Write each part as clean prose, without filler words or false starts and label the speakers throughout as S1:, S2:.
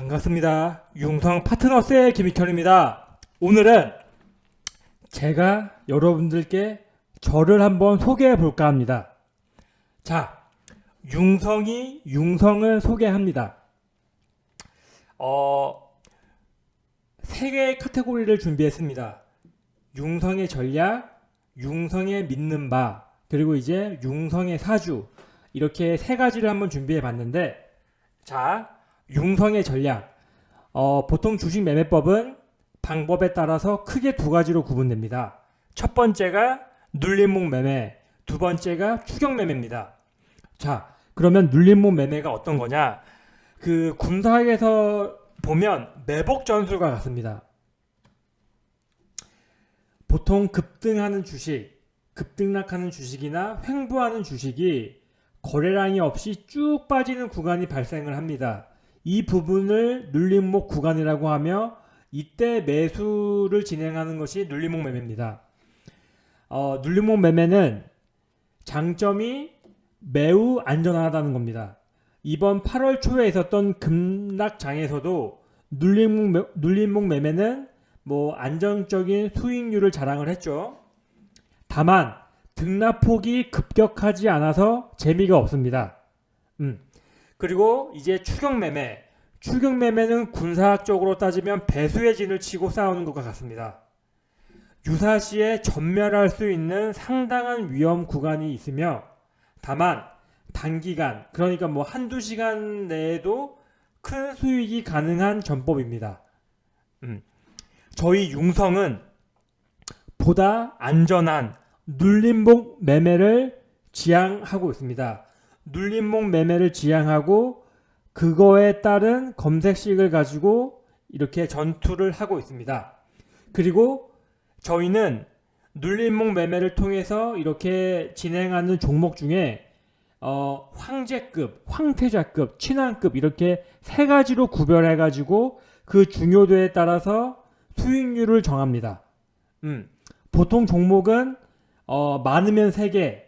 S1: 반갑습니다. 융성 파트너스의 김익현입니다. 오늘은 제가 여러분들께 저를 한번 소개해 볼까 합니다. 자, 융성이 융성을 소개합니다. 세 개의 카테고리를 준비했습니다. 융성의 전략, 융성의 믿는 바, 그리고 이제 융성의 사주, 이렇게 세 가지를 한번 준비해 봤는데, 자, 융성의 전략. 보통 주식 매매법은 방법에 따라서 크게 두 가지로 구분됩니다. 첫 번째가 눌림목 매매, 두 번째가 추격 매매입니다. 자, 그러면 눌림목 매매가 어떤 거냐? 그 군사학에서 보면 매복 전술과 같습니다. 보통 급등하는 주식, 급등락하는 주식이나 횡보하는 주식이 거래량이 없이 쭉 빠지는 구간이 발생을 합니다. 이 부분을 눌림목 구간이라고 하며 이때 매수를 진행하는 것이 눌림목 매매입니다. 눌림목 매매는 장점이 매우 안전하다는 겁니다. 이번 8월 초에 있었던 급락장에서도 눌림목 매매는 안정적인 수익률을 자랑을 했죠. 다만 등락폭이 급격하지 않아서 재미가 없습니다. 그리고 이제 추격 매매. 추격 매매는 군사학적으로 따지면 배수의 진을 치고 싸우는 것과 같습니다. 유사시에 전멸할 수 있는 상당한 위험 구간이 있으며 다만 단기간, 그러니까 한두 시간 내에도 큰 수익이 가능한 전법입니다. 저희 융성은 보다 안전한 눌림목 매매를 지향하고 있습니다. 눌림목 매매를 지향하고 그거에 따른 검색식을 가지고 이렇게 전투를 하고 있습니다. 그리고 저희는 눌림목 매매를 통해서 이렇게 진행하는 종목 중에 황제급, 황태자급, 친환급 이렇게 세 가지로 구별해 가지고 그 중요도에 따라서 수익률을 정합니다. 보통 종목은 많으면 3개,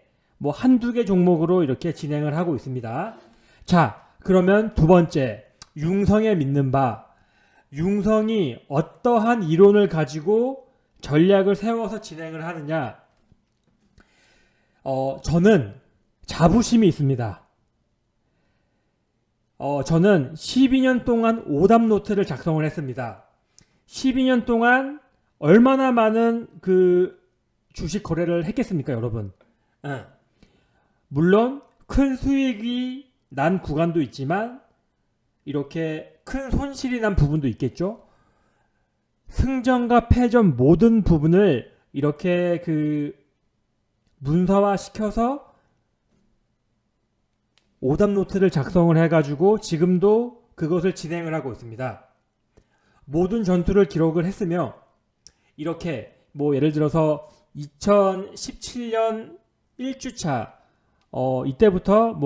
S1: 한두 개 종목으로 이렇게 진행을 하고 있습니다. 자, 그러면 두 번째, 융성에 믿는 바. 융성이 어떠한 이론을 가지고 전략을 세워서 진행을 하느냐. 저는 자부심이 있습니다. 저는 12년 동안 오답노트를 작성을 했습니다. 12년 동안 얼마나 많은 그 주식 거래를 했겠습니까, 여러분? 물론 큰 수익이 난 구간도 있지만 이렇게 큰 손실이 난 부분도 있겠죠. 승전과 패전 모든 부분을 이렇게 문서화 시켜서 오답노트를 작성을 해가지고 지금도 그것을 진행을 하고 있습니다. 모든 전투를 기록을 했으며 이렇게 예를 들어서 2017년 1주차 이때부터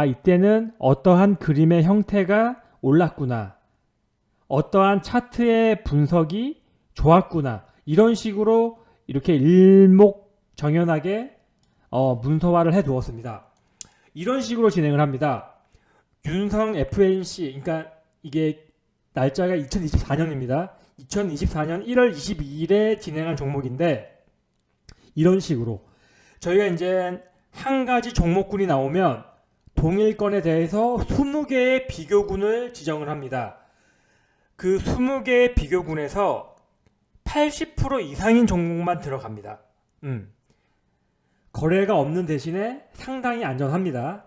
S1: 이때는 어떠한 그림의 형태가 올랐구나, 어떠한 차트의 분석이 좋았구나, 이런 식으로 이렇게 일목정연하게 문서화를 해 두었습니다. 이런 식으로 진행을 합니다. 융성 FNC, 그러니까 이게 날짜가 2024년입니다. 2024년 1월 22일에 진행한 종목인데 이런 식으로 저희가 이제 한 가지 종목군이 나오면 동일권에 대해서 20개의 비교군을 지정을 합니다. 그 20개의 비교군에서 80% 이상인 종목만 들어갑니다. 거래가 없는 대신에 상당히 안전합니다.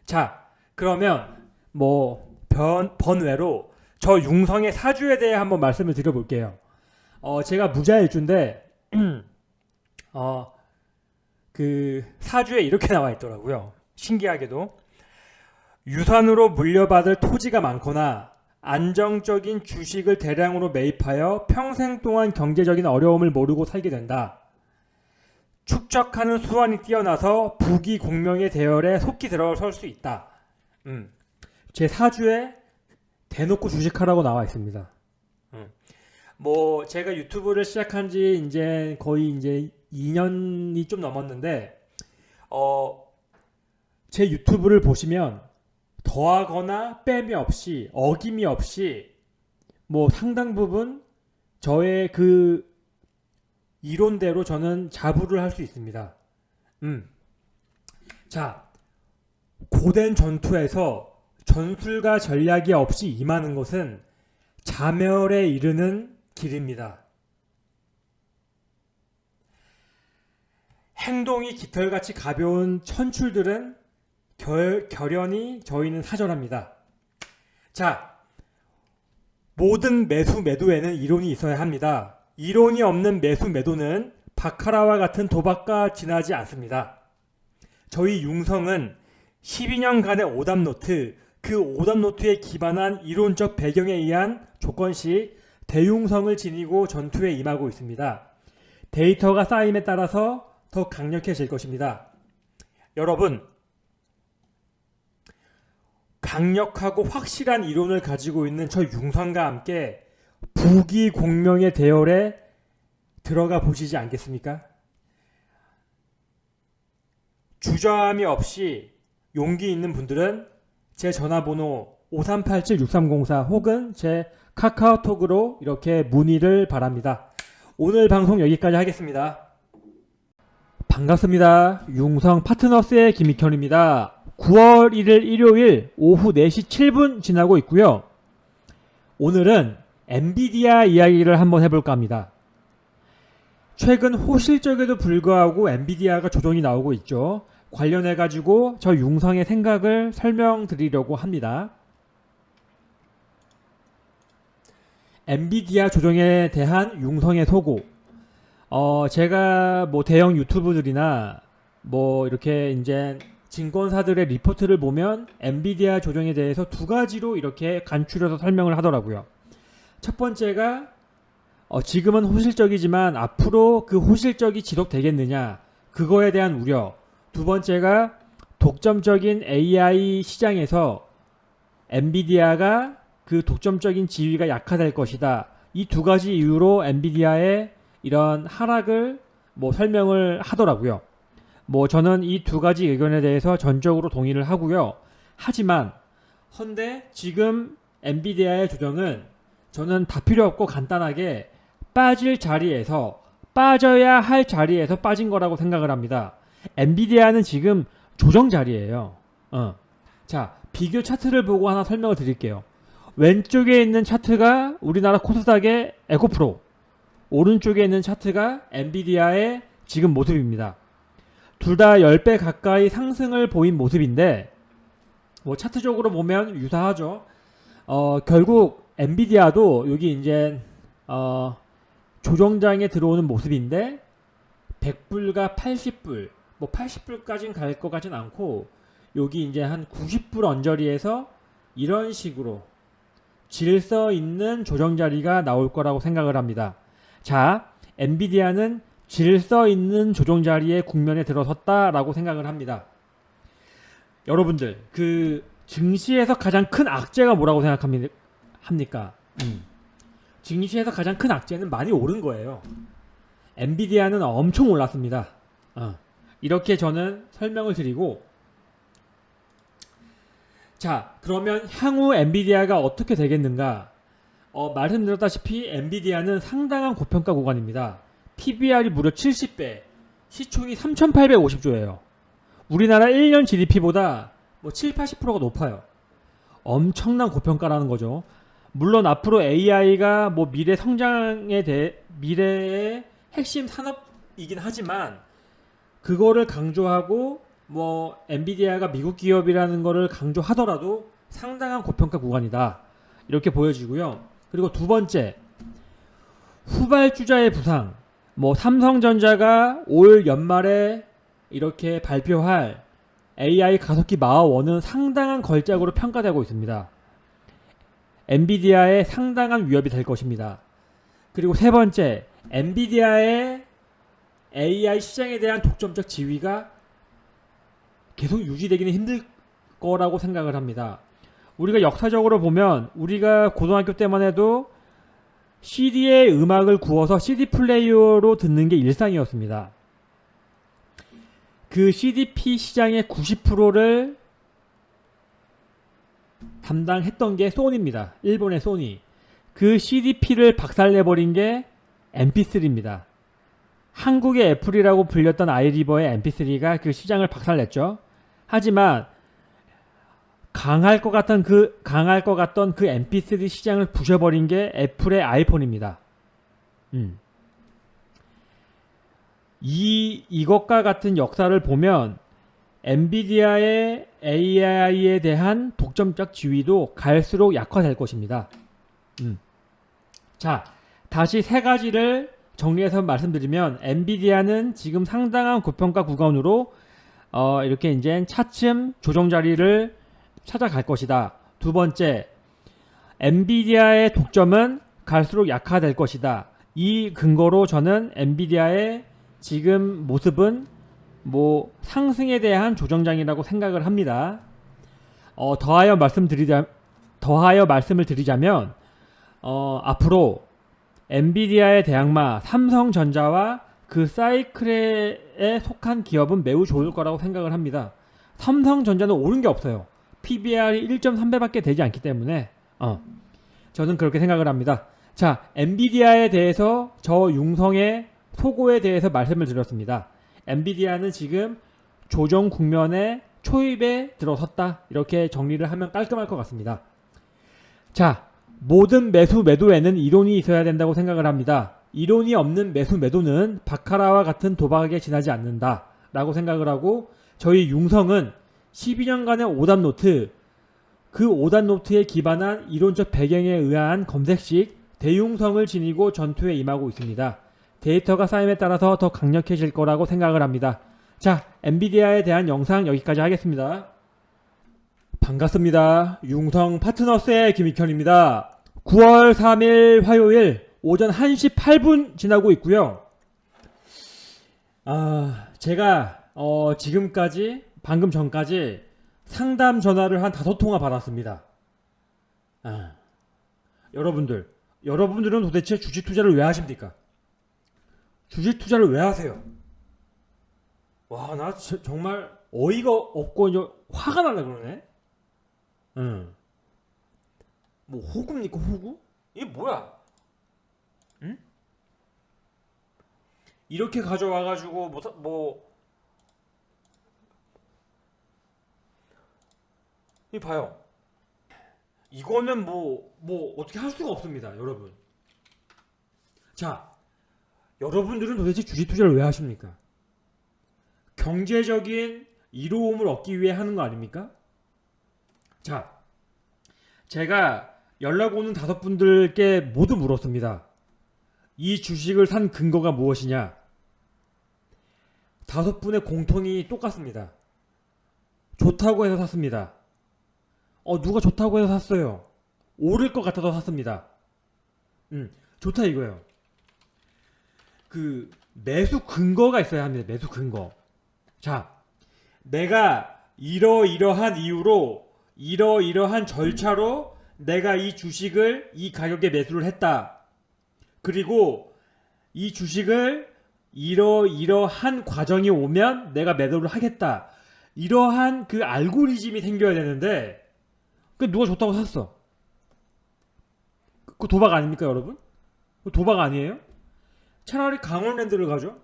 S1: 자, 그러면 번외로 저 융성의 사주에 대해 한번 말씀을 드려볼게요. 제가 무자일주인데 그 사주에 이렇게 나와 있더라고요. 신기하게도 유산으로 물려받을 토지가 많거나 안정적인 주식을 대량으로 매입하여 평생 동안 경제적인 어려움을 모르고 살게 된다. 축적하는 수완이 뛰어나서 부귀 공명의 대열에 속히 들어설 수 있다. 제 사주에 대놓고 주식하라고 나와 있습니다. 제가 유튜브를 시작한 지 이제 거의 이제 2년이 좀 넘었는데 제 유튜브를 보시면 더하거나 뺨이 없이 어김이 없이 뭐 상당 부분 저의 그 이론대로 저는 자부를 할 수 있습니다. 자, 고된 전투에서 전술과 전략이 없이 임하는 것은 자멸에 이르는 길입니다. 행동이 깃털같이 가벼운 천출들은 결연히 저희는 사절합니다. 자, 모든 매수 매도에는 이론이 있어야 합니다. 이론이 없는 매수 매도는 바카라와 같은 도박과 지나지 않습니다. 저희 융성은 12년간의 오답노트, 그 오답노트에 기반한 이론적 배경에 의한 조건시 대융성을 지니고 전투에 임하고 있습니다. 데이터가 쌓임에 따라서 더 강력해질 것입니다. 여러분, 강력하고 확실한 이론을 가지고 있는 저 융성과 함께 부귀공명의 대열에 들어가 보시지 않겠습니까? 주저함이 없이 용기 있는 분들은 제 전화번호 5387-6304 혹은 제 카카오톡으로 이렇게 문의를 바랍니다. 오늘 방송 여기까지 하겠습니다. 반갑습니다. 융성 파트너스의 김익현입니다. 9월 1일 일요일 오후 4시 7분 지나고 있고요. 오늘은 엔비디아 이야기를 한번 해볼까 합니다. 최근 호실적에도 불구하고 엔비디아가 조정이 나오고 있죠. 관련해가지고 저 융성의 생각을 설명드리려고 합니다. 엔비디아 조정에 대한 융성의 소고. 제가 뭐 대형 유튜브들이나 뭐 이렇게 이제 증권사들의 리포트를 보면 엔비디아 조정에 대해서 두 가지로 이렇게 간추려서 설명을 하더라고요. 첫 번째가 지금은 호실적이지만 앞으로 그 호실적이 지속되겠느냐, 그거에 대한 우려. 두 번째가 독점적인 AI 시장에서 엔비디아가 그 독점적인 지위가 약화될 것이다. 이 두 가지 이유로 엔비디아의 이런 하락을 뭐 설명을 하더라고요. 뭐 저는 이 두 가지 의견에 대해서 전적으로 동의를 하고요. 하지만 헌데 지금 엔비디아의 조정은 저는 다 필요 없고 간단하게 빠질 자리에서, 빠져야 할 자리에서 빠진 거라고 생각을 합니다. 엔비디아는 지금 조정 자리예요. 자, 비교 차트를 보고 하나 설명을 드릴게요. 왼쪽에 있는 차트가 우리나라 코스닥의 에코프로, 오른쪽에 있는 차트가 엔비디아의 지금 모습입니다. 둘 다 10배 가까이 상승을 보인 모습인데 뭐 차트적으로 보면 유사하죠. 결국 엔비디아도 여기 이제 조정장에 들어오는 모습인데 100불과 80불, 뭐 80불까지는 갈 것 같진 않고 여기 이제 한 90불 언저리에서 이런 식으로 질서 있는 조정 자리가 나올 거라고 생각을 합니다. 자, 엔비디아는 질서 있는 조정 자리의 국면에 들어섰다라고 생각을 합니다. 여러분들, 그 증시에서 가장 큰 악재가 뭐라고 생각합니까? 증시에서 가장 큰 악재는 많이 오른 거예요. 엔비디아는 엄청 올랐습니다. 이렇게 저는 설명을 드리고, 자, 그러면 향후 엔비디아가 어떻게 되겠는가? 말씀드렸다시피 엔비디아는 상당한 고평가 구간입니다. PBR이 무려 70배, 시총이 3,850조예요. 우리나라 1년 GDP보다 뭐 7, 80%가 높아요. 엄청난 고평가라는 거죠. 물론 앞으로 AI가 뭐 미래 성장에 미래의 핵심 산업이긴 하지만 그거를 강조하고 뭐 엔비디아가 미국 기업이라는 거를 강조하더라도 상당한 고평가 구간이다. 이렇게 보여지고요. 그리고 두 번째, 후발주자의 부상. 뭐 삼성전자가 올 연말에 이렇게 발표할 AI 가속기 마어1은 상당한 걸작으로 평가되고 있습니다. 엔비디아에 상당한 위협이 될 것입니다. 그리고 세 번째, 엔비디아의 AI 시장에 대한 독점적 지위가 계속 유지되기는 힘들 거라고 생각을 합니다. 우리가 역사적으로 보면 우리가 고등학교 때만 해도 CD에 음악을 구워서 CD 플레이어로 듣는 게 일상이었습니다. 그 CDP 시장의 90%를 담당했던 게 소니입니다. 일본의 소니. 그 CDP를 박살내버린 게 MP3입니다. 한국의 애플이라고 불렸던 아이리버의 MP3가 그 시장을 박살냈죠. 하지만 강할 것 같던 그 MP3 시장을 부셔버린 게 애플의 아이폰입니다. 이것과 같은 역사를 보면 엔비디아의 AI에 대한 독점적 지위도 갈수록 약화될 것입니다. 자, 다시 세 가지를 정리해서 말씀드리면 엔비디아는 지금 상당한 고평가 구간으로 이렇게 이제 차츰 조정 자리를 찾아갈 것이다. 두 번째, 엔비디아의 독점은 갈수록 약화될 것이다. 이 근거로 저는 엔비디아의 지금 모습은 뭐 상승에 대한 조정장이라고 생각을 합니다. 더하여 말씀을 드리자면 앞으로 엔비디아의 대항마 삼성전자와 그 사이클에 속한 기업은 매우 좋을 거라고 생각을 합니다. 삼성전자는 오른 게 없어요. PBR이 1.3배밖에 되지 않기 때문에 저는 그렇게 생각을 합니다. 자, 엔비디아에 대해서 저 융성의 소고에 대해서 말씀을 드렸습니다. 엔비디아는 지금 조정 국면에 초입에 들어섰다. 이렇게 정리를 하면 깔끔할 것 같습니다. 자, 모든 매도에는 이론이 있어야 된다고 생각을 합니다. 이론이 없는 매도는 바카라와 같은 도박에 지나지 않는다 라고 생각을 하고, 저희 융성은 12년간의 5단 노트, 그 5단 노트에 기반한 이론적 배경에 의한 검색식 대융성을 지니고 전투에 임하고 있습니다. 데이터가 쌓임에 따라서 더 강력해질 거라고 생각을 합니다. 자, 엔비디아에 대한 영상 여기까지 하겠습니다. 반갑습니다. 융성 파트너스의 김익현입니다. 9월 3일 화요일 오전 1시 8분 지나고 있고요. 제가 지금까지 방금 전까지 상담 전화를 한 5통화 받았습니다. 여러분들은 도대체 주식 투자를 왜 하십니까? 주식 투자를 왜 하세요? 와, 나 정말 어이가 없고 이제 화가 나려 그러네. 뭐 호구입니까, 호구? 이게 뭐야? 응? 이렇게 가져와가지고 이 봐요. 이거는 뭐 어떻게 할 수가 없습니다, 여러분. 자, 여러분들은 도대체 주식 투자를 왜 하십니까? 경제적인 이로움을 얻기 위해 하는 거 아닙니까? 자, 제가 연락 오는 5분들께 모두 물었습니다. 이 주식을 산 근거가 무엇이냐? 5분의 공통이 똑같습니다. 좋다고 해서 샀습니다. 누가 좋다고 해서 샀어요. 오를 것 같아서 샀습니다. 좋다 이거예요. 그 매수 근거가 있어야 합니다. 매수 근거. 자, 내가 이러이러한 이유로 이러이러한 절차로 내가 이 주식을 이 가격에 매수를 했다. 그리고 이 주식을 이러이러한 과정이 오면 내가 매도를 하겠다. 이러한 그 알고리즘이 생겨야 되는데 그 누가 좋다고 샀어. 그 도박 아닙니까, 여러분? 그 도박 아니에요? 차라리 강원랜드를 가죠.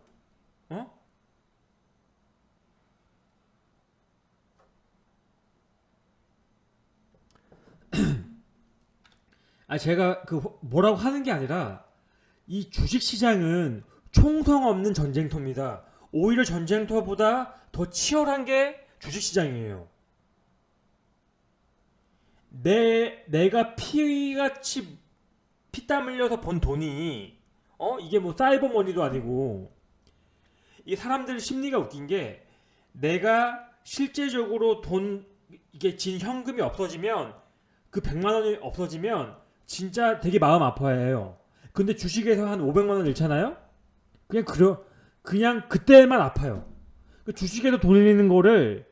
S1: 제가 그 뭐라고 하는 게 아니라 이 주식시장은 총성 없는 전쟁터입니다. 오히려 전쟁터보다 더 치열한 게 주식시장이에요. 내가 피같이 피땀 흘려서 번 돈이 이게 뭐 사이버머니도 아니고, 이 사람들 심리가 웃긴 게, 내가 실제적으로 이게 진 현금이 없어지면, 그 100만원이 없어지면 진짜 되게 마음 아파해요. 근데 주식에서 한 500만원 잃잖아요? 그냥 그때만 아파요. 주식에서 돈 잃는 거를,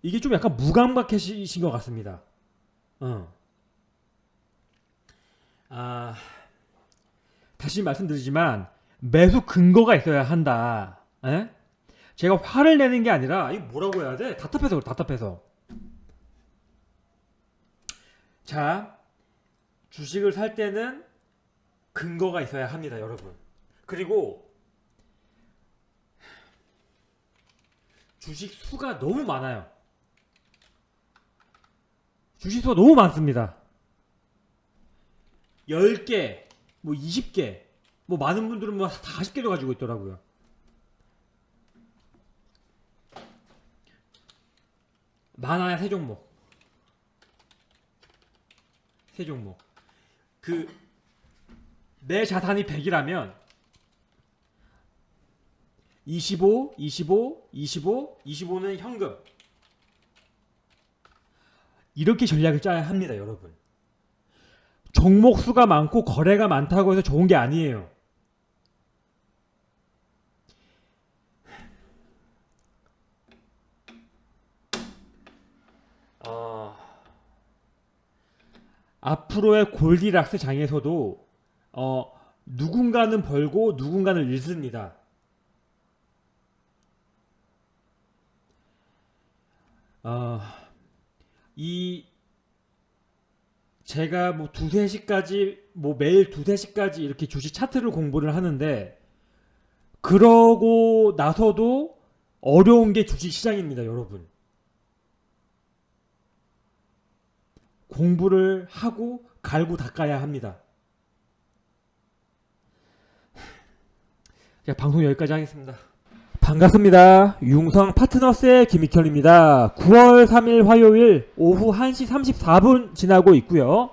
S1: 이게 좀 약간 무감각해지신 것 같습니다. 다시 말씀드리지만 매수 근거가 있어야 한다. 에? 제가 화를 내는 게 아니라, 이거 뭐라고 해야 돼? 답답해서. 자, 주식을 살 때는 근거가 있어야 합니다, 여러분. 그리고 주식 수가 너무 많아요. 주식 수가 너무 많습니다. 10개, 뭐 20개, 뭐 많은 분들은 뭐 40개도 가지고 있더라고요. 많아야 세 종목. 세 종목. 내 자산이 100이라면 25, 25, 25, 25는 현금. 이렇게 전략을 짜야 합니다, 여러분. 종목 수가 많고 거래가 많다고 해서 좋은 게 아니에요. 앞으로의 골디락스 장에서도 누군가는 벌고 누군가는 잃습니다. 제가 뭐 2-3시까지 뭐 매일 2-3시까지 이렇게 주식 차트를 공부를 하는데, 그러고 나서도 어려운 게 주식 시장입니다, 여러분. 공부를 하고 갈고 닦아야 합니다. 자, 방송 여기까지 하겠습니다. 반갑습니다. 융성 파트너스의 김익현입니다. 9월 3일 화요일 오후 1시 34분 지나고 있고요.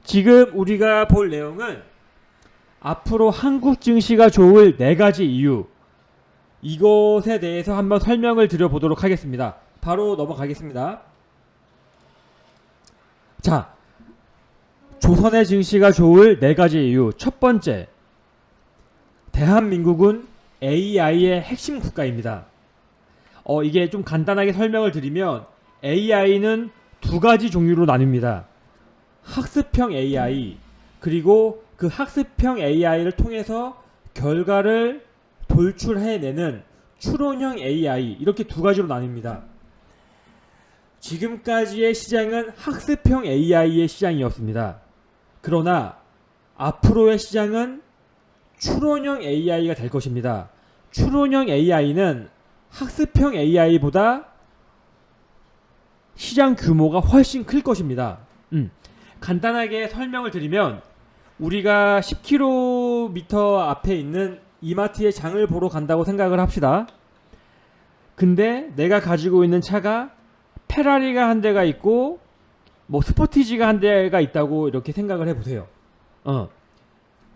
S1: 지금 우리가 볼 내용은 앞으로 한국 증시가 좋을 4가지 이유, 이것에 대해서 한번 설명을 드려보도록 하겠습니다. 바로 넘어가겠습니다. 자, 조선의 증시가 좋을 4가지 이유. 첫 번째, 대한민국은 AI의 핵심 국가입니다. 이게 좀 간단하게 설명을 드리면 AI는 2가지 종류로 나뉩니다. 학습형 AI, 그리고 그 학습형 AI를 통해서 결과를 돌출해내는 추론형 AI, 이렇게 2가지로 나뉩니다. 지금까지의 시장은 학습형 AI의 시장이었습니다. 그러나 앞으로의 시장은 추론형 AI가 될 것입니다. 추론형 AI는 학습형 AI보다 시장 규모가 훨씬 클 것입니다. 간단하게 설명을 드리면, 우리가 10km 앞에 있는 이마트에 장을 보러 간다고 생각을 합시다. 근데 내가 가지고 있는 차가 페라리가 한 대가 있고 뭐 스포티지가 한 대가 있다고 이렇게 생각을 해보세요.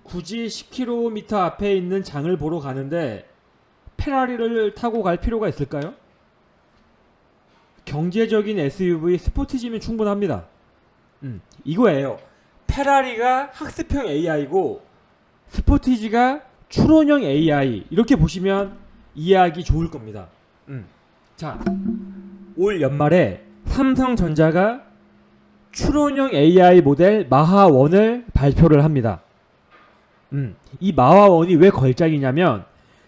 S1: 굳이 10km 앞에 있는 장을 보러 가는데 페라리를 타고 갈 필요가 있을까요? 경제적인 SUV 스포티지면 충분합니다. 이거예요. 페라리가 학습형 AI고 스포티지가 추론형 AI, 이렇게 보시면 이해하기 좋을 겁니다. 자, 올 연말에 삼성전자가 추론형 AI 모델 마하1을 발표를 합니다. 이 마하1이 왜 걸작이냐면,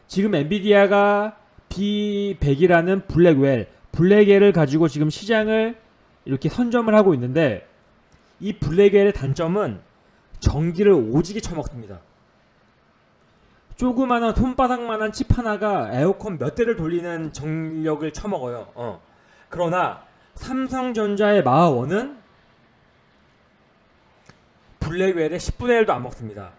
S1: 지금 엔비디아가 B100이라는 블랙웰을 가지고 지금 시장을 이렇게 선점을 하고 있는데, 이 블랙웰의 단점은 전기를 오지게 처먹습니다. 조그마한 손바닥만한 칩 하나가 에어컨 몇 대를 돌리는 전력을 처먹어요. 그러나 삼성전자의 마하1은 블랙웰의 10분의 1도 안 먹습니다.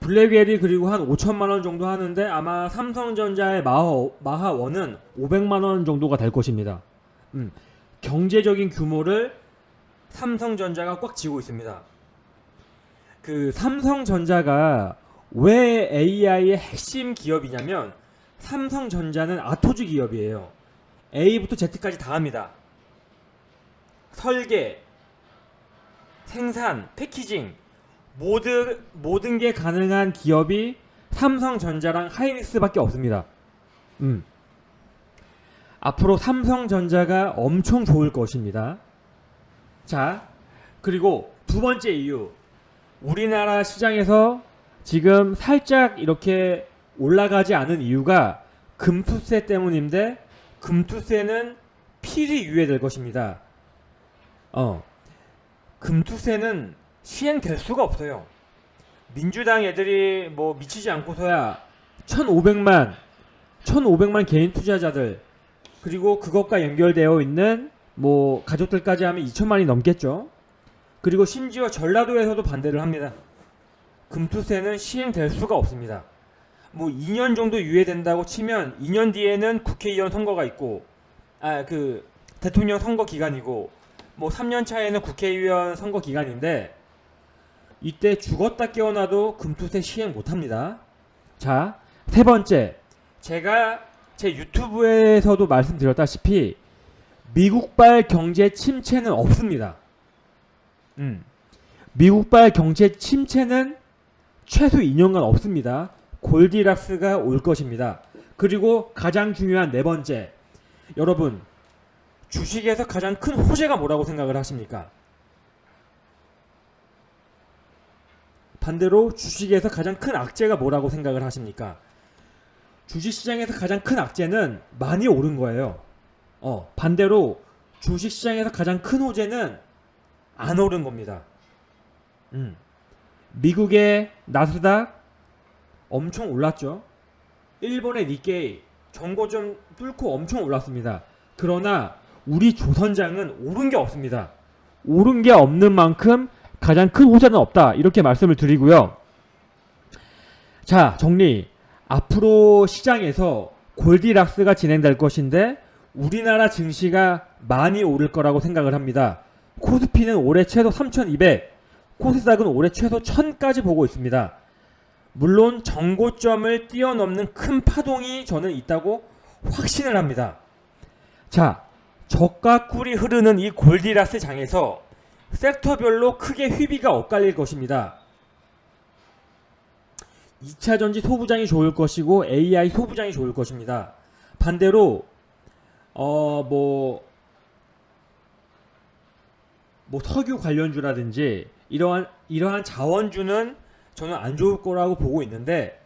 S1: 블랙웰이 그리고 한 5천만원 정도 하는데, 아마 삼성전자의 마하1은 500만원 정도가 될 것입니다. 경제적인 규모를 삼성전자가 꽉 쥐고 있습니다. 그 삼성전자가 왜 AI의 핵심 기업이냐면, 삼성전자는 아토즈 기업이에요. A부터 Z까지 다 합니다. 설계, 생산, 패키징, 모든 게 가능한 기업이 삼성전자랑 하이닉스밖에 없습니다. 앞으로 삼성전자가 엄청 좋을 것입니다. 자, 그리고 2번째 이유, 우리나라 시장에서 지금 살짝 이렇게 올라가지 않은 이유가 금투세 때문인데, 금투세는 필히 유예될 것입니다. 금투세는 시행될 수가 없어요. 민주당 애들이 뭐 미치지 않고서야 1500만 개인 투자자들, 그리고 그것과 연결되어 있는 뭐 가족들까지 하면 2천만이 넘겠죠. 그리고 심지어 전라도에서도 반대를 합니다. 금투세는 시행될 수가 없습니다. 뭐 2년 정도 유예된다고 치면 2년 뒤에는 국회의원 선거가 있고, 대통령 선거 기간이고, 뭐 3년 차에는 국회의원 선거 기간인데, 이때 죽었다 깨어나도 금투세 시행 못합니다. 자, 세 번째, 제가 제 유튜브에서도 말씀드렸다시피 미국발 경제 침체는 없습니다. 미국발 경제 침체는 최소 2년간 없습니다. 골디락스가 올 것입니다. 그리고 가장 중요한 네 번째, 여러분, 주식에서 가장 큰 호재가 뭐라고 생각을 하십니까? 반대로 주식에서 가장 큰 악재가 뭐라고 생각을 하십니까? 주식시장에서 가장 큰 악재는 많이 오른 거예요. 반대로 주식시장에서 가장 큰 호재는 안 오른 겁니다. 미국의 나스닥 엄청 올랐죠. 일본의 니케이 정고점 뚫고 엄청 올랐습니다. 그러나 우리 조선장은 오른 게 없습니다. 오른 게 없는 만큼 가장 큰 호재는 없다, 이렇게 말씀을 드리고요. 자, 정리. 앞으로 시장에서 골디락스가 진행될 것인데 우리나라 증시가 많이 오를 거라고 생각을 합니다. 코스피는 올해 최소 3200, 코스닥은 올해 최소 1000까지 보고 있습니다. 물론 정고점을 뛰어넘는 큰 파동이 저는 있다고 확신을 합니다. 자, 적과 꿀이 흐르는 이 골디락스 장에서 섹터별로 크게 휘비가 엇갈릴 것입니다. 2차전지 소부장이 좋을 것이고 AI 소부장이 좋을 것입니다. 반대로 뭐 석유 관련주라든지 이러한 자원주는 저는 안 좋을 거라고 보고 있는데,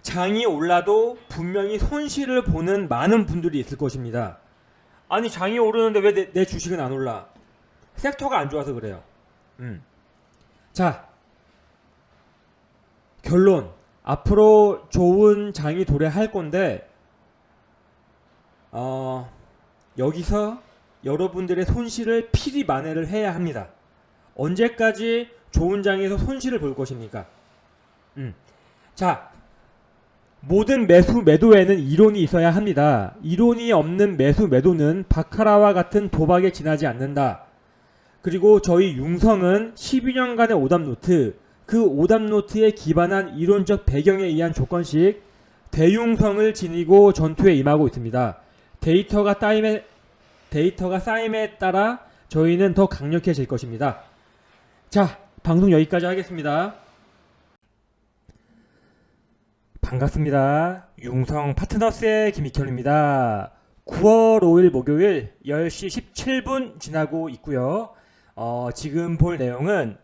S1: 장이 올라도 분명히 손실을 보는 많은 분들이 있을 것입니다. 아니, 장이 오르는데 왜 내 주식은 안 올라? 섹터가 안 좋아서 그래요. 자, 결론. 앞으로 좋은 장이 도래할 건데, 여기서 여러분들의 손실을 필히 만회를 해야 합니다. 언제까지 좋은 장에서 손실을 볼 것입니까? 자, 모든 매수 매도에는 이론이 있어야 합니다. 이론이 없는 매수 매도는 바카라와 같은 도박에 지나지 않는다. 그리고 저희 융성은 12년간의 오답노트, 그 오답노트에 기반한 이론적 배경에 의한 조건식 대융성을 지니고 전투에 임하고 있습니다. 데이터가 쌓임에 따라 저희는 더 강력해질 것입니다. 자, 방송 여기까지 하겠습니다. 반갑습니다. 융성 파트너스의 김익현입니다. 9월 5일 목요일 10시 17분 지나고 있고요. 지금 볼 내용은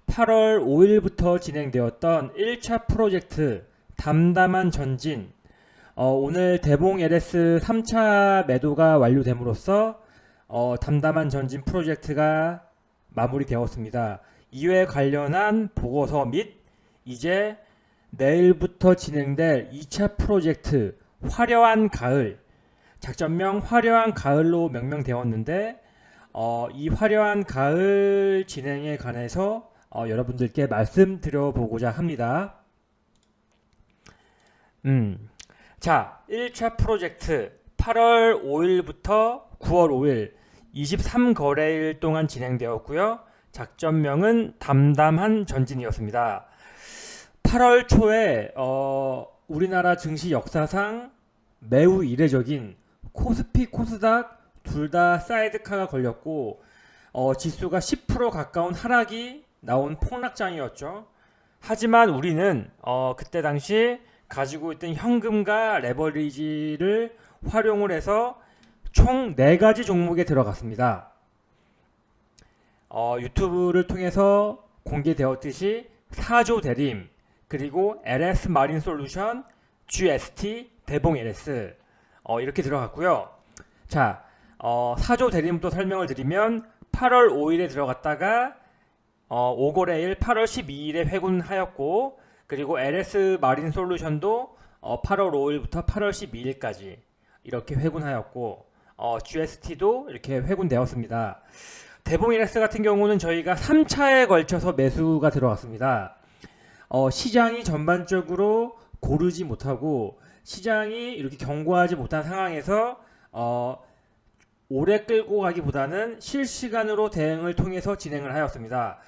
S1: 8월 5일부터 진행되었던 1차 프로젝트 담담한 전진, 오늘 대봉 LS 3차 매도가 완료됨으로써 담담한 전진 프로젝트가 마무리되었습니다. 이에 관련한 보고서 및 이제 내일부터 진행될 2차 프로젝트 화려한 가을, 작전명 화려한 가을로 명명되었는데, 이 화려한 가을 진행에 관해서 여러분들께 말씀드려보고자 합니다. 자, 1차 프로젝트 8월 5일부터 9월 5일 23거래일 동안 진행되었고요. 작전명은 담담한 전진이었습니다. 8월 초에 우리나라 증시 역사상 매우 이례적인 코스피, 코스닥 둘 다 사이드카가 걸렸고, 지수가 10% 가까운 하락이 나온 폭락장이었죠. 하지만 우리는 그때 당시 가지고 있던 현금과 레버리지를 활용을 해서 총 4가지 종목에 들어갔습니다. 유튜브를 통해서 공개되었듯이 4조 대림, 그리고 LS 마린 솔루션, GST, 대봉 LS 이렇게 들어갔고요. 자, 4조 대림부터 설명을 드리면 8월 5일에 들어갔다가 5거래일 8월 12일에 회군하였고, 그리고 LS 마린 솔루션도 8월 5일부터 8월 12일까지 이렇게 회군하였고, GST도 이렇게 회군되었습니다. 대봉 LS 같은 경우는 저희가 3차에 걸쳐서 매수가 들어갔습니다. 시장이 전반적으로 고르지 못하고 시장이 이렇게 견고하지 못한 상황에서 오래 끌고 가기보다는 실시간으로 대응을 통해서 진행을 하였습니다.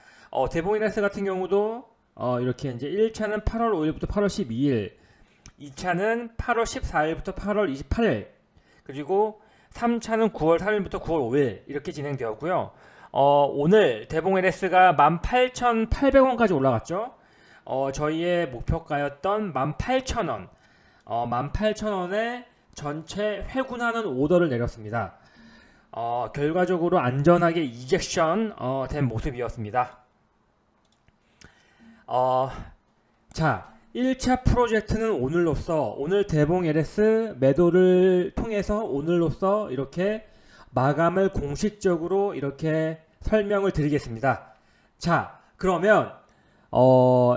S1: 대봉 LS 같은 경우도 이렇게 이제 1차는 8월 5일부터 8월 12일, 2차는 8월 14일부터 8월 28일, 그리고 3차는 9월 3일부터 9월 5일 이렇게 진행되었고요. 오늘 대봉 LS가 18,800원까지 올라갔죠. 저희의 목표가였던 18,000원, 18,000원에 전체 회군하는 오더를 내렸습니다. 결과적으로 안전하게 이젝션 된 모습이었습니다. 자, 1차 프로젝트는 오늘로써, 오늘 대봉 LS 매도를 통해서 오늘로써 이렇게 마감을 공식적으로 이렇게 설명을 드리겠습니다. 자, 그러면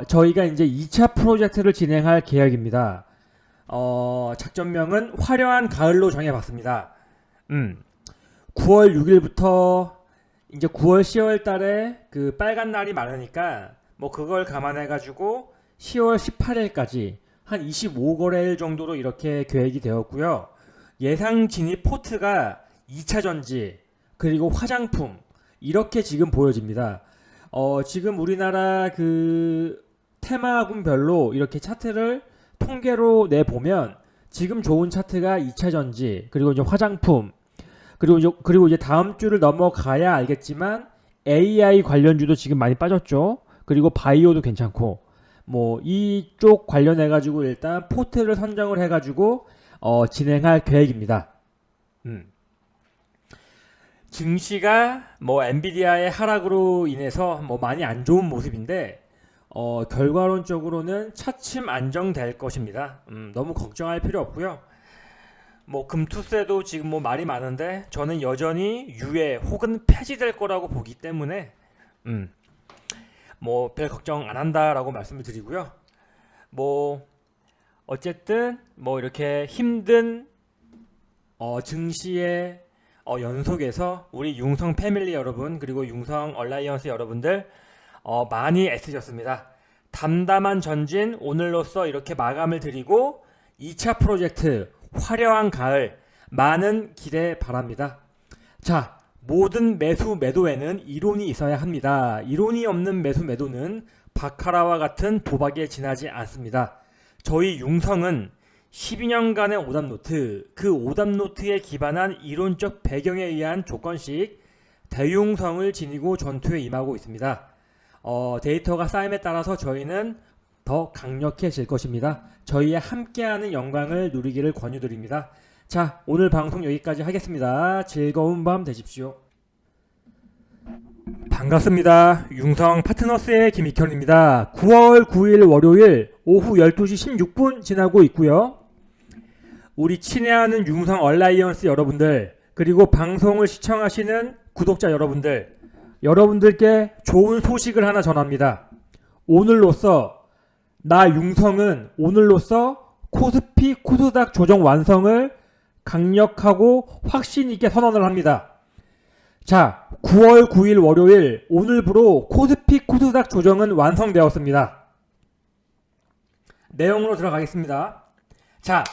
S1: 저희가 이제 2차 프로젝트를 진행할 계획입니다. 작전명은 화려한 가을로 정해봤습니다. 9월 6일부터 이제 9월 10월 달에 그 빨간 날이 많으니까 뭐 그걸 감안해가지고 10월 18일까지 한 25거래일 정도로 이렇게 계획이 되었고요. 예상 진입 포트가 2차 전지 그리고 화장품 이렇게 지금 보여집니다. 지금 우리나라 그 테마군별로 이렇게 차트를 통계로 내보면 지금 좋은 차트가 2차 전지 그리고 이제 화장품 그리고 이제 다음 주를 넘어가야 알겠지만 AI 관련주도 지금 많이 빠졌죠. 그리고 바이오도 괜찮고 뭐 이쪽 관련해 가지고 일단 포트를 선정을 해 가지고 진행할 계획입니다. 증시가 뭐 엔비디아의 하락으로 인해서 뭐 많이 안 좋은 모습인데 결과론적으로는 차츰 안정될 것입니다. 너무 걱정할 필요 없고요. 뭐 금투세도 지금 뭐 말이 많은데 저는 여전히 유예 혹은 폐지될 거라고 보기 때문에 뭐 별 걱정 안 한다라고 말씀을 드리고요. 뭐 어쨌든 뭐 이렇게 힘든 증시의 연속에서 우리 융성 패밀리 여러분 그리고 융성 얼라이언스 여러분들 많이 애쓰셨습니다. 담담한 전진 오늘로써 이렇게 마감을 드리고 2차 프로젝트 화려한 가을 많은 기대 바랍니다. 자, 모든 매수 매도에는 이론이 있어야 합니다. 이론이 없는 매수 매도는 바카라와 같은 도박에 지나지 않습니다. 저희 융성은 12년간의 오답노트, 그 오답노트에 기반한 이론적 배경에 의한 조건식 대융성을 지니고 전투에 임하고 있습니다. 데이터가 쌓임에 따라서 저희는 더 강력해질 것입니다. 저희의 함께하는 영광을 누리기를 권유드립니다. 자, 오늘 방송 여기까지 하겠습니다. 즐거운 밤 되십시오. 반갑습니다. 융성 파트너스의 김익현입니다. 9월 9일 월요일 오후 12시 16분 지나고 있고요. 우리 친애하는 융성 얼라이언스 여러분들 그리고 방송을 시청하시는 구독자 여러분들께 좋은 소식을 하나 전합니다. 오늘로써 나 융성은 오늘로써 코스피 코스닥 조정 완성을 강력하고 확신있게 선언을 합니다. 자, 9월 9일 월요일 오늘부로 코스피 코스닥 조정은 완성되었습니다. 내용으로 들어가겠습니다. 자,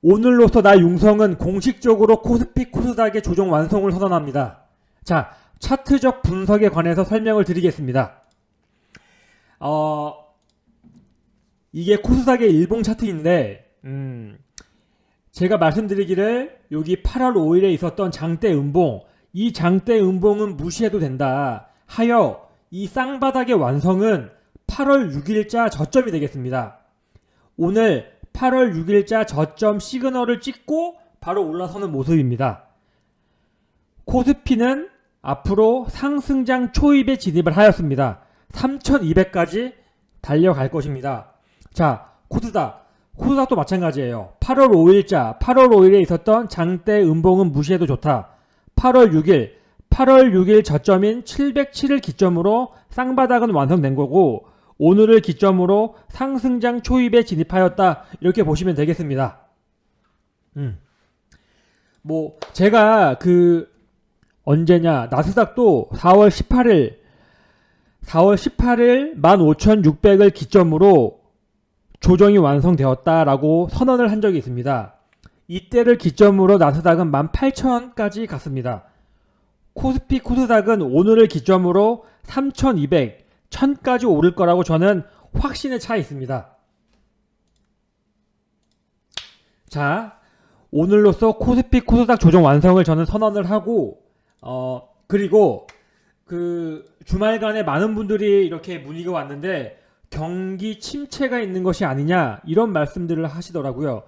S1: 오늘로써 나 융성은 공식적으로 코스피 코스닥의 조정 완성을 선언합니다. 자, 차트적 분석에 관해서 설명을 드리겠습니다. 이게 코스닥의 일봉 차트인데 제가 말씀드리기를 여기 8월 5일에 있었던 장대 음봉, 이 장대 음봉은 무시해도 된다 하여 이 쌍바닥의 완성은 8월 6일자 저점이 되겠습니다. 오늘 8월 6일자 저점 시그널을 찍고 바로 올라서는 모습입니다. 코스피는 앞으로 상승장 초입에 진입을 하였습니다. 3200까지 달려갈 것입니다. 자, 코스닥도 마찬가지예요. 8월 5일에 있었던 장대 음봉은 무시해도 좋다. 8월 6일, 8월 6일 저점인 707을 기점으로 쌍바닥은 완성된 거고 오늘을 기점으로 상승장 초입에 진입하였다. 이렇게 보시면 되겠습니다. 뭐 제가 언제냐 나스닥도 4월 18일 15,600을 기점으로 조정이 완성되었다라고 선언을 한 적이 있습니다. 이때를 기점으로 나스닥은 18,000까지 갔습니다. 코스피 코스닥은 오늘을 기점으로 3,200, 1000까지 오를 거라고 저는 확신에 차 있습니다. 자, 오늘로써 코스피 코스닥 조정 완성을 저는 선언을 하고 그리고 주말간에 많은 분들이 이렇게 문의가 왔는데 경기 침체가 있는 것이 아니냐 이런 말씀들을 하시더라고요.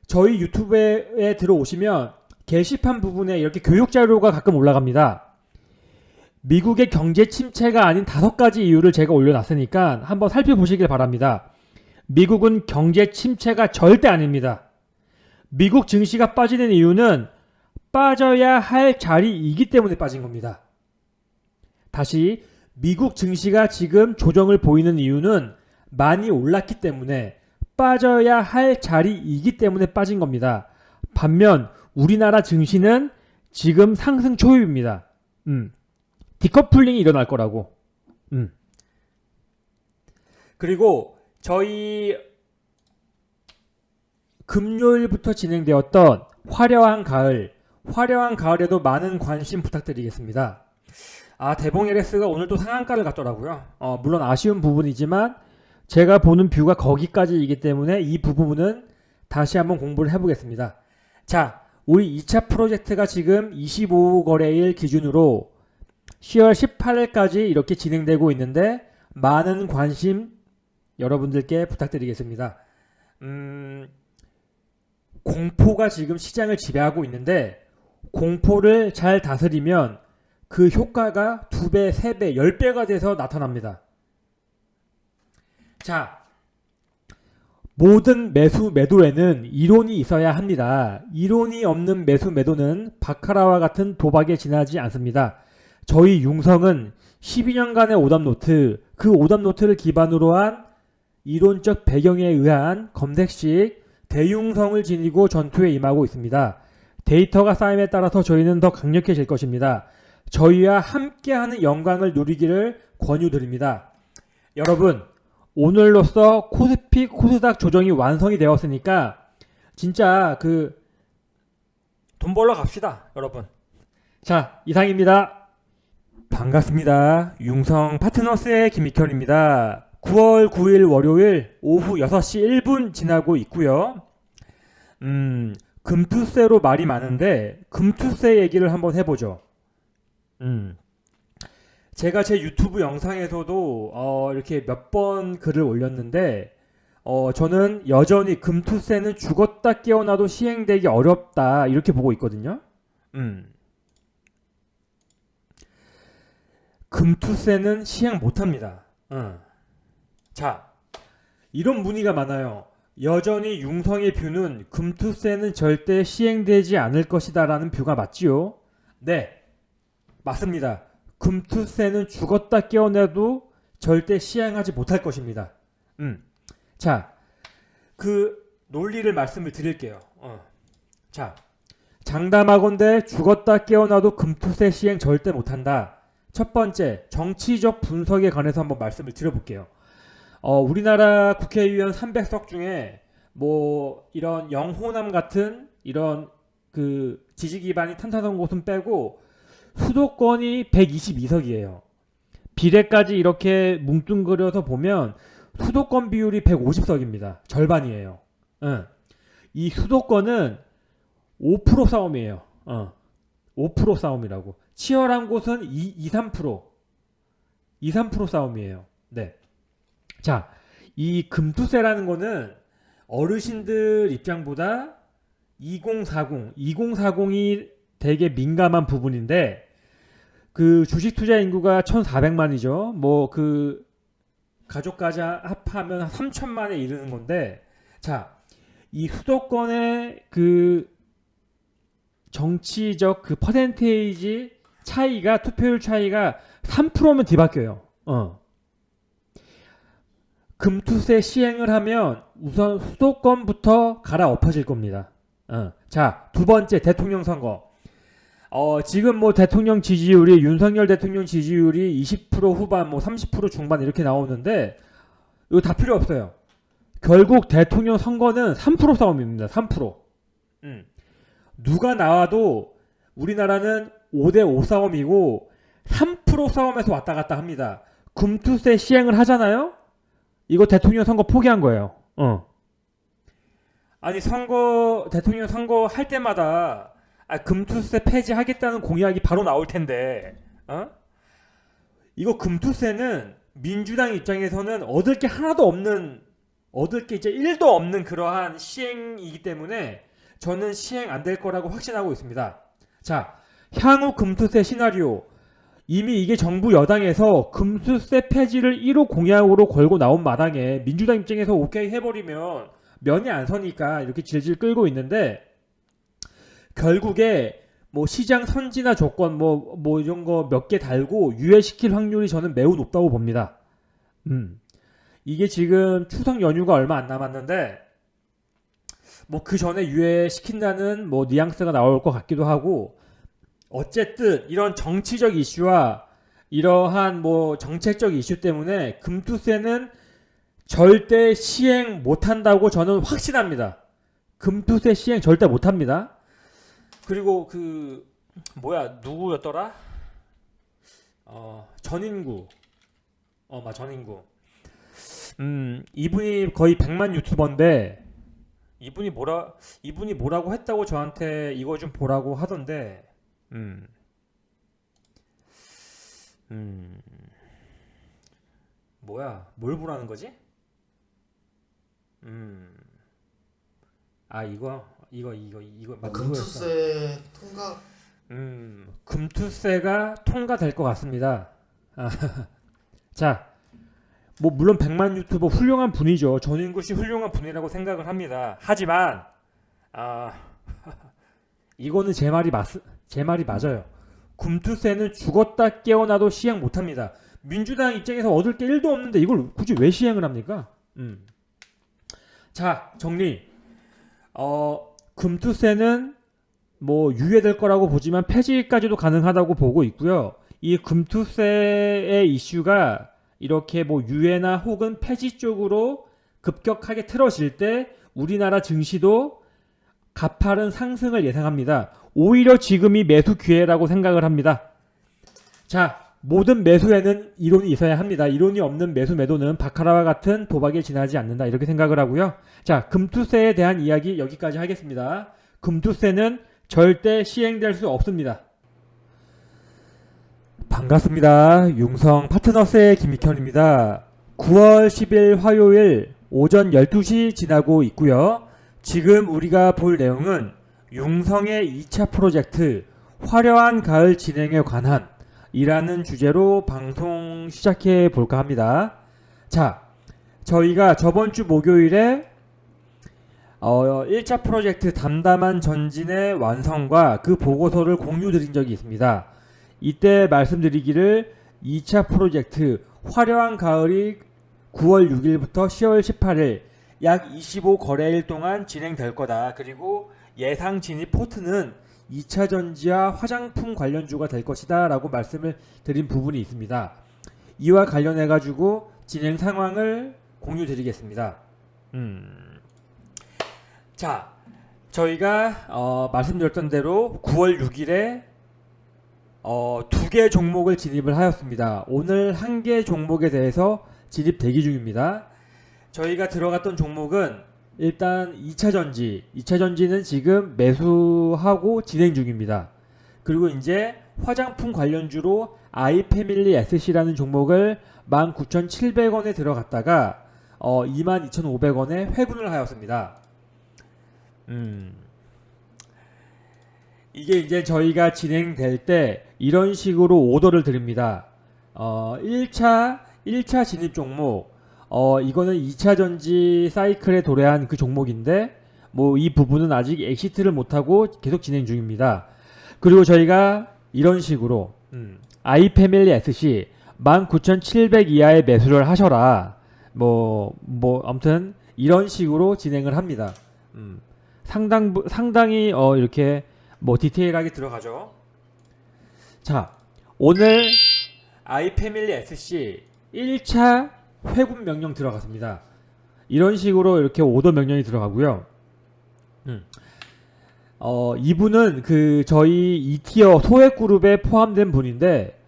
S1: 저희 유튜브에 들어오시면 게시판 부분에 이렇게 교육 자료가 가끔 올라갑니다. 미국의 경제 침체가 아닌 5가지 이유를 제가 올려놨으니까 한번 살펴보시길 바랍니다. 미국은 경제 침체가 절대 아닙니다. 미국 증시가 빠지는 이유는 빠져야 할 자리이기 때문에 빠진 겁니다. 다시 미국 증시가 지금 조정을 보이는 이유는 많이 올랐기 때문에 빠져야 할 자리이기 때문에 빠진 겁니다. 반면 우리나라 증시는 지금 상승 초입입니다. 디커플링이 일어날 거라고. 그리고 저희 금요일부터 진행되었던 화려한 가을에도 많은 관심 부탁드리겠습니다. 대봉 LS가 오늘 또 상한가를 갔더라고요. 물론 아쉬운 부분이지만 제가 보는 뷰가 거기까지이기 때문에 이 부분은 다시 한번 공부를 해보겠습니다. 자, 우리 2차 프로젝트가 지금 25거래일 기준으로 10월 18일까지 이렇게 진행되고 있는데 많은 관심 여러분들께 부탁드리겠습니다. 공포가 지금 시장을 지배하고 있는데 공포를 잘 다스리면 그 효과가 2배, 3배, 10배가 돼서 나타납니다. 자, 모든 매수 매도에는 이론이 있어야 합니다. 이론이 없는 매수 매도는 바카라와 같은 도박에 지나지 않습니다. 저희 융성은 12년간의 오답노트, 그 오답노트를 기반으로 한 이론적 배경에 의한 검색식 대융성을 지니고 전투에 임하고 있습니다. 데이터가 쌓임에 따라서 저희는 더 강력해질 것입니다. 저희와 함께하는 영광을 누리기를 권유드립니다. 여러분, 오늘로써 코스피 코스닥 조정이 완성이 되었으니까 진짜 돈 벌러 갑시다, 여러분. 자, 이상입니다. 반갑습니다. 융성 파트너스의 김익현입니다. 9월 9일 월요일 오후 6시 1분 지나고 있고요. 금투세로 말이 많은데 금투세 얘기를 한번 해보죠. 제가 제 유튜브 영상에서도 이렇게 몇 번 글을 올렸는데 저는 여전히 금투세는 죽었다 깨어나도 시행되기 어렵다 이렇게 보고 있거든요. 금투세는 시행 못합니다. 자, 이런 문의가 많아요. 여전히 융성의 뷰는 금투세는 절대 시행되지 않을 것이다 라는 뷰가 맞지요? 네, 맞습니다. 금투세는 죽었다 깨어나도 절대 시행하지 못할 것입니다. 자, 논리를 말씀을 드릴게요. 자, 장담하건대 죽었다 깨어나도 금투세 시행 절대 못한다. 첫 번째, 정치적 분석에 관해서 한번 말씀을 드려볼게요. 우리나라 국회의원 300석 중에 이런 영호남 같은 이런 지지 기반이 탄탄한 곳은 빼고 수도권이 122석이에요. 비례까지 이렇게 뭉뚱그려서 보면 수도권 비율이 150석입니다. 절반이에요. 이 수도권은 5% 싸움이에요. 5% 싸움이라고. 치열한 곳은 2-3% 싸움이에요. 네. 자, 이 금투세라는 거는 어르신들 입장보다 2040이 되게 민감한 부분인데 주식 투자 인구가 1,400만이죠. 가족까지 합하면 3천만에 이르는 건데, 자, 이 수도권의 정치적 퍼센테이지
S2: 차이가 투표율 차이가 3%면 뒤바뀌어요. 금투세 시행을 하면 우선 수도권부터 갈아엎어질 겁니다. 자, 두 번째 대통령 선거. 지금 뭐 대통령 지지율이 윤석열 대통령 지지율이 20% 후반 뭐 30% 중반 이렇게 나오는데 이거 다 필요 없어요. 결국 대통령 선거는 3% 싸움입니다. 3%. 누가 나와도 우리나라는 5대5 싸움이고 3% 싸움에서 왔다 갔다 합니다. 금투세 시행을 하잖아요. 이거 대통령 선거 포기한 거예요. 아니 대통령 선거 할 때마다 금투세 폐지하겠다는 공약이 바로 나올 텐데, 이거 금투세는 민주당 입장에서는 얻을 게 하나도 없는, 얻을 게 이제 1도 없는 그러한 시행이기 때문에 저는 시행 안 될 거라고 확신하고 있습니다. 자, 향후 금투세 시나리오. 이미 이게 정부 여당에서 금투세 폐지를 1호 공약으로 걸고 나온 마당에 민주당 입장에서 오케이 해버리면 면이 안 서니까 이렇게 질질 끌고 있는데, 결국에 뭐 시장 선진화 조건 뭐 이런 거 몇 개 달고 유예시킬 확률이 저는 매우 높다고 봅니다. 이게 지금 추석 연휴가 얼마 안 남았는데 뭐 그 전에 유예시킨다는 뭐 뉘앙스가 나올 것 같기도 하고, 어쨌든 이런 정치적 이슈와 이러한 뭐 정책적 이슈 때문에 금투세는 절대 시행 못한다고 저는 확신합니다. 금투세 시행 절대 못합니다. 그리고 누구였더라? 전인구. 전인구. 이분이 거의 100만 유튜버인데 이분이 뭐라고 했다고 저한테 이거 좀 보라고 하던데. 뭘 보라는 거지? 이거
S3: 금투세 통과.
S1: 금투세가 통과될 것 같습니다. 자, 뭐 물론 100만 유튜버 훌륭한 분이죠. 전인구 씨 훌륭한 분이라고 생각을 합니다. 하지만 이거는 제 말이 맞아요. 금투세는 죽었다 깨어나도 시행 못합니다. 민주당 입장에서 얻을 게 1도 없는데 이걸 굳이 왜 시행을 합니까? 자, 정리. 금투세는 뭐 유예될 거라고 보지만 폐지까지도 가능하다고 보고 있고요. 이 금투세의 이슈가 이렇게 뭐 유예나 혹은 폐지 쪽으로 급격하게 틀어질 때 우리나라 증시도 가파른 상승을 예상합니다. 오히려 지금이 매수 기회라고 생각을 합니다. 자, 모든 매수에는 이론이 있어야 합니다. 이론이 없는 매수 매도는 바카라와 같은 도박에 지나지 않는다, 이렇게 생각을 하고요. 자, 금투세에 대한 이야기 여기까지 하겠습니다. 금투세는 절대 시행될 수 없습니다. 반갑습니다. 융성 파트너스의 김익현입니다. 9월 10일 화요일 오전 12시 지나고 있고요. 지금 우리가 볼 내용은 융성의 2차 프로젝트 화려한 가을 진행에 관한 이라는 주제로 방송 시작해 볼까 합니다. 자, 저희가 저번주 목요일에 1차 프로젝트 담담한 전진의 완성과 그 보고서를 공유 드린 적이 있습니다. 이때 말씀드리기를 2차 프로젝트 화려한 가을이 9월 6일부터 10월 18일 약 25거래일 동안 진행될 거다. 그리고 예상 진입 포트는 2차 전지와 화장품 관련주가 될 것이다 라고 말씀을 드린 부분이 있습니다. 이와 관련해 가지고 진행 상황을 공유 드리겠습니다. 자, 저희가 말씀드렸던 대로 9월 6일에 2개 종목을 진입을 하였습니다. 오늘 1개 종목에 대해서 진입 대기 중입니다. 저희가 들어갔던 종목은 일단 2차전지는 지금 매수하고 진행 중입니다. 그리고 이제 화장품 관련주로 아이패밀리 SC라는 종목을 19,700원에 들어갔다가 22,500원에 회군을 하였습니다. 이게 이제 저희가 진행될 때 이런 식으로 오더를 드립니다. 1차 진입 종목, 이거는 2차 전지 사이클에 도래한 그 종목인데 뭐 이 부분은 아직 엑시트를 못하고 계속 진행 중입니다. 그리고 저희가
S2: 이런 식으로 아이패밀리 SC 19,700 이하의 매수를 하셔라. 아무튼 이런 식으로 진행을 합니다. 상당히 이렇게 디테일하게 들어가죠. 자, 오늘 아이패밀리 SC 1차 회군 명령 들어갔습니다. 이런 식으로 이렇게 오더 명령이 들어가고요. 이분은 저희 2티어 소액 그룹에 포함된 분인데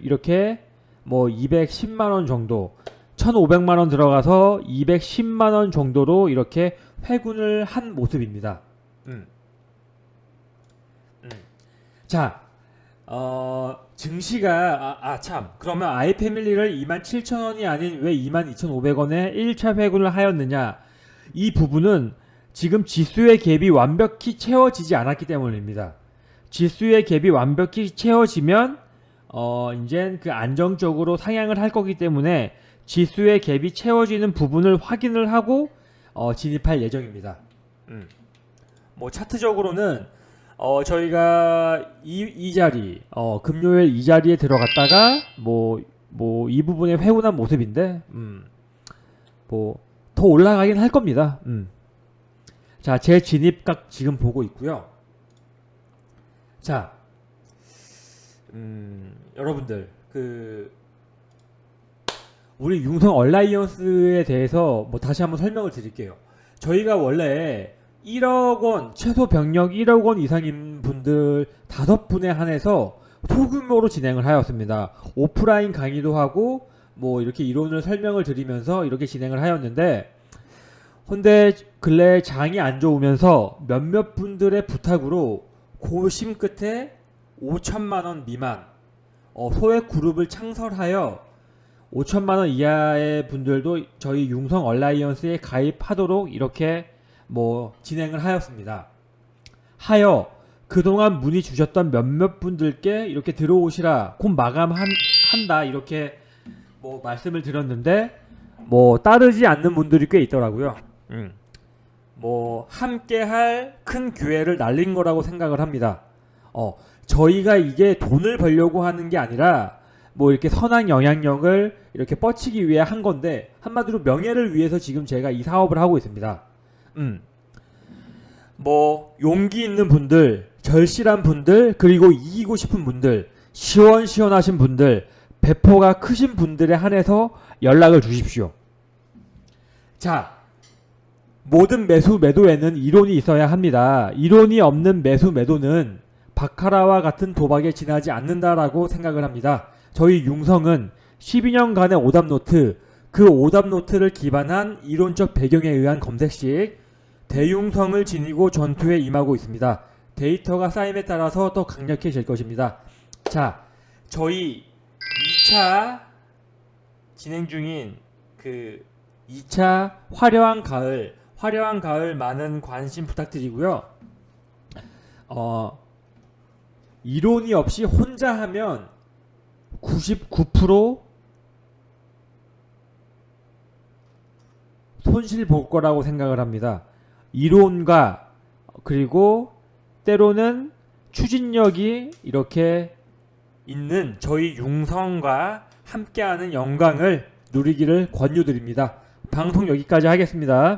S2: 이렇게 210만 원 정도 1,500만 원 들어가서 210만 원 정도로 이렇게 회군을 한 모습입니다. 자, 증시가 그러면 아이패밀리를 27,000원이 아닌 왜 22,500원에 1차 회군을 하였느냐? 이 부분은 지금 지수의 갭이 완벽히 채워지지 않았기 때문입니다. 지수의 갭이 완벽히 채워지면 이제 안정적으로 상향을 할 거기 때문에 지수의 갭이 채워지는 부분을 확인을 하고 진입할 예정입니다. 차트적으로는 저희가 이 자리 금요일 이 자리에 들어갔다가 이 부분에 회군한 모습인데 더 올라가긴 할 겁니다. 자, 제 진입각 지금 보고 있고요. 자, 여러분들 우리 융성 얼라이언스에 대해서 다시 한번 설명을 드릴게요. 저희가 원래 1억 원, 최소 병력 1억 원 이상인 분들 5분에 한해서 소규모로 진행을 하였습니다. 오프라인 강의도 하고 이렇게 이론을 설명을 드리면서 이렇게 진행을 하였는데, 근데 근래 장이 안 좋으면서 몇몇 분들의 부탁으로 고심 끝에 5천만 원 미만 소액 그룹을 창설하여 5천만 원 이하의 분들도 저희 융성 얼라이언스에 가입하도록 이렇게 진행을 하였습니다. 그동안 문의 주셨던 몇몇 분들께 이렇게 들어오시라, 곧 마감한다 이렇게 말씀을 드렸는데 따르지 않는 분들이 꽤 있더라고요. 함께할 큰 기회를 날린 거라고 생각을 합니다. 저희가 이게 돈을 벌려고 하는 게 아니라 이렇게 선한 영향력을 이렇게 뻗치기 위해 한 건데, 한마디로 명예를 위해서 지금 제가 이 사업을 하고 있습니다. 용기 있는 분들, 절실한 분들, 그리고 이기고 싶은 분들, 시원시원하신 분들, 배포가 크신 분들에 한해서 연락을 주십시오. 자, 모든 매수 매도에는 이론이 있어야 합니다. 이론이 없는 매수 매도는 바카라와 같은 도박에 지나지 않는다라고 생각을 합니다. 저희 융성은 12년간의 오답노트, 그 오답노트를 기반한 이론적 배경에 의한 검색식, 대융성을 지니고 전투에 임하고 있습니다. 데이터가 쌓임에 따라서 더 강력해질 것입니다. 자, 저희 2차 진행 중인 2차 화려한 가을 많은 관심 부탁드리고요. 이론이 없이 혼자 하면 99% 손실 볼 거라고 생각을 합니다. 이론과 그리고 때로는 추진력이 이렇게 있는 저희 융성과 함께하는 영광을 누리기를 권유드립니다. 방송 여기까지 하겠습니다.